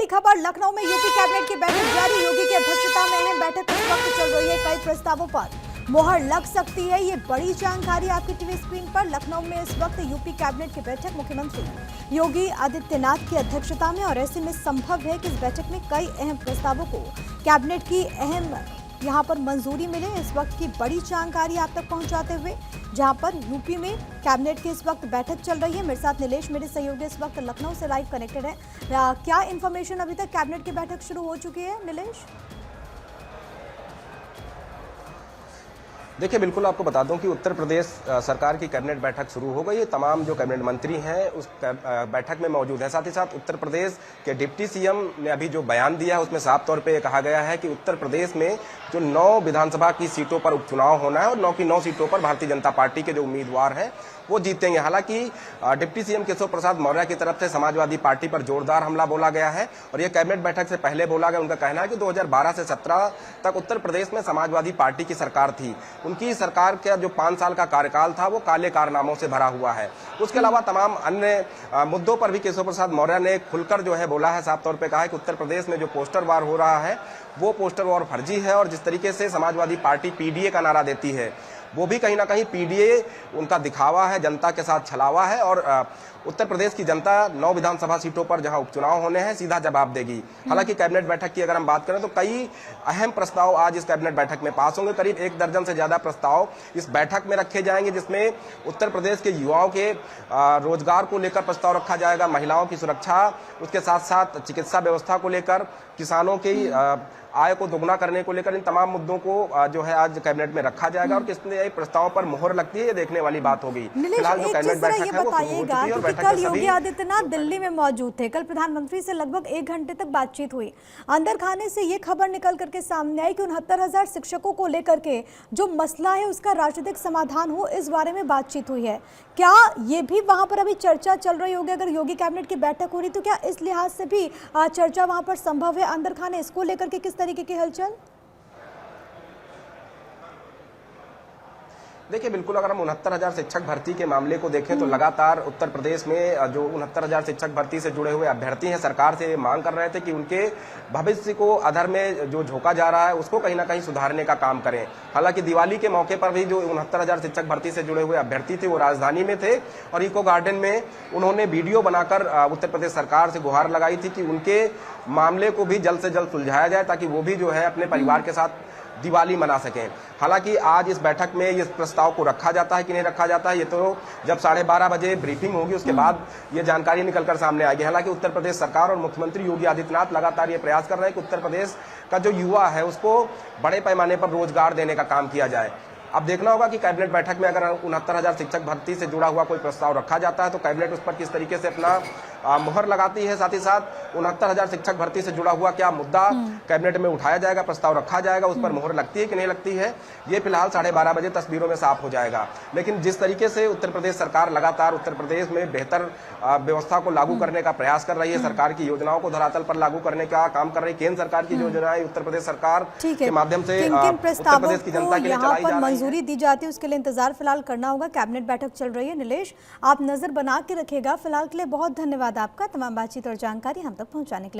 खबर, लखनऊ में UP cabinet की बैठक जारी। योगी की अध्यक्षता में अहम बैठक इस वक्त चल रही है। कई प्रस्तावों पर मोहर लग सकती है। ये बड़ी जानकारी आपकी टीवी स्क्रीन पर। लखनऊ में इस वक्त यूपी कैबिनेट की बैठक मुख्यमंत्री योगी आदित्यनाथ की अध्यक्षता में, और ऐसे में संभव है कि इस बैठक में कई अहम प्रस्तावों को कैबिनेट की अहम यहां पर मंजूरी मिले। इस वक्त की बड़ी जानकारी आप तक पहुंचाते हुए, जहां पर यूपी में कैबिनेट की इस वक्त बैठक चल रही है। मेरे साथ नीलेश, मेरे सहयोगी, इस वक्त लखनऊ से लाइव कनेक्टेड है। क्या इंफॉर्मेशन अभी तक कैबिनेट की बैठक शुरू हो चुकी है नीलेश? देखिए, बिल्कुल आपको बता दूं कि उत्तर प्रदेश सरकार की कैबिनेट बैठक शुरू हो गई है। तमाम जो कैबिनेट मंत्री हैं उस बैठक में मौजूद हैं। साथ ही साथ उत्तर प्रदेश के डिप्टी सीएम ने अभी जो बयान दिया है उसमें साफ तौर पे कहा गया है कि उत्तर प्रदेश में जो 9 विधानसभा की सीटों पर उपचुनाव होना है और 9 की 9 सीटों पर भारतीय जनता पार्टी के जो उम्मीदवार हैं वो जीतेंगे। हालांकि डिप्टी सीएम केशव प्रसाद मौर्य की तरफ से समाजवादी पार्टी पर जोरदार हमला बोला गया है और यह कैबिनेट बैठक से पहले बोला गया। उनका कहना है कि 2012 से 17 तक उत्तर प्रदेश में समाजवादी पार्टी की सरकार थी। उनकी सरकार का जो 5 साल का कार्यकाल था वो काले कारनामों से भरा हुआ है। उसके अलावा तमाम अन्य मुद्दों पर भी केशव प्रसाद मौर्य ने खुलकर जो है बोला है। साफ तौर पर कहा है कि उत्तर प्रदेश में जो पोस्टर वार हो रहा है वो पोस्टर वार फर्जी है और जिस तरीके से समाजवादी पार्टी पीडीए का नारा देती है वो भी कहीं ना कहीं पीडीए उनका दिखावा है, जनता के साथ छलावा है और उत्तर प्रदेश की जनता 9 विधानसभा सीटों पर जहां उपचुनाव होने हैं सीधा जवाब देगी। हालांकि कैबिनेट बैठक की अगर हम बात करें तो कई अहम प्रस्ताव आज इस कैबिनेट बैठक में पास होंगे। करीब 1 दर्जन से ज्यादा प्रस्ताव इस बैठक में रखे जाएंगे, जिसमें उत्तर प्रदेश के युवाओं के रोजगार को लेकर प्रस्ताव रखा जाएगा, महिलाओं की सुरक्षा, उसके साथ साथ चिकित्सा व्यवस्था को लेकर, किसानों की आय को दोगुना करने को लेकर, इन तमाम मुद्दों को जो है आज कैबिनेट में रखा जाएगा और कितने प्रस्तावों पर मोहर लगती है ये देखने वाली बात होगी। फिलहाल जो कैबिनेट बैठक है वो शुरू हो चुकी है और बैठक कल योगी आदित्यनाथ दिल्ली में मौजूद थे। कल प्रधानमंत्री से लगभग 1 घंटे तक बातचीत हुई। अंदर खाने से ये खबर निकल करके सामने आई कि 69,000 शिक्षकों को लेकर के जो मसला है उसका राजनीतिक समाधान हो, इस बारे में बातचीत हुई है। क्या ये भी वहां पर अभी चर्चा चल रही होगी? अगर योगी कैबिनेट की बैठक हो रही तो क्या इस लिहाज से भी चर्चा वहां पर संभव है? अंदर खाने इसको लेकर के किस तरीके की हलचल? देखिए, बिल्कुल अगर हम 69,000 शिक्षक भर्ती के मामले को देखें तो लगातार उत्तर प्रदेश में जो 69,000 शिक्षक भर्ती से जुड़े हुए अभ्यर्थी हैं सरकार से मांग कर रहे थे कि उनके भविष्य को अधर में जो झोंका जा रहा है उसको कहीं ना कहीं सुधारने का काम करें। हालांकि दिवाली के मौके पर भी जो 69,000 शिक्षक भर्ती से जुड़े हुए अभ्यर्थी थे वो राजधानी में थे और इको गार्डन में उन्होंने वीडियो बनाकर उत्तर प्रदेश सरकार से गुहार लगाई थी कि उनके मामले को भी जल्द से जल्द सुलझाया जाए ताकि वो भी जो है अपने परिवार के साथ दिवाली मना सकें। हालांकि आज इस बैठक में इस प्रस्ताव को रखा जाता है कि नहीं रखा जाता है ये तो जब 12:30 बजे ब्रीफिंग होगी उसके बाद ये जानकारी निकलकर सामने आएगी। हालांकि उत्तर प्रदेश सरकार और मुख्यमंत्री योगी आदित्यनानाथ लगातार ये प्रयास कर रहे हैं कि उत्तर प्रदेश का जो युवा है उसको बड़े पैमाने पर रोजगार देने का काम किया जाए। अब देखना होगा कि कैबिनेट बैठक में अगर 69,000 शिक्षक भर्ती से जुड़ा हुआ कोई प्रस्ताव रखा जाता है तो कैबिनेट उस पर किस तरीके से अपना मुहर लगाती है। साथ ही साथ 69,000 शिक्षक भर्ती से जुड़ा हुआ क्या मुद्दा कैबिनेट में उठाया जाएगा, प्रस्ताव रखा जाएगा, उस पर मुहर लगती है कि नहीं लगती है, ये फिलहाल 12:30 बजे तस्वीरों में साफ हो जाएगा। लेकिन जिस तरीके से उत्तर प्रदेश सरकार लगातार उत्तर प्रदेश में बेहतर व्यवस्था को लागू करने का प्रयास कर रही है, सरकार की योजनाओं को धरातल पर लागू करने का काम कर रही है, केंद्र सरकार की योजनाएं उत्तर प्रदेश सरकार के माध्यम से उत्तर प्रदेश की जनता के लिए चलाई जा रही है, मंजूरी दी जाती है, उसके लिए इंतजार फिलहाल करना होगा। कैबिनेट बैठक चल रही है। नीलेश, आप नजर बना के रखिएगा। फिलहाल के लिए बहुत धन्यवाद आपका, तमाम बातचीत और जानकारी हम तक पहुंचाने के लिए।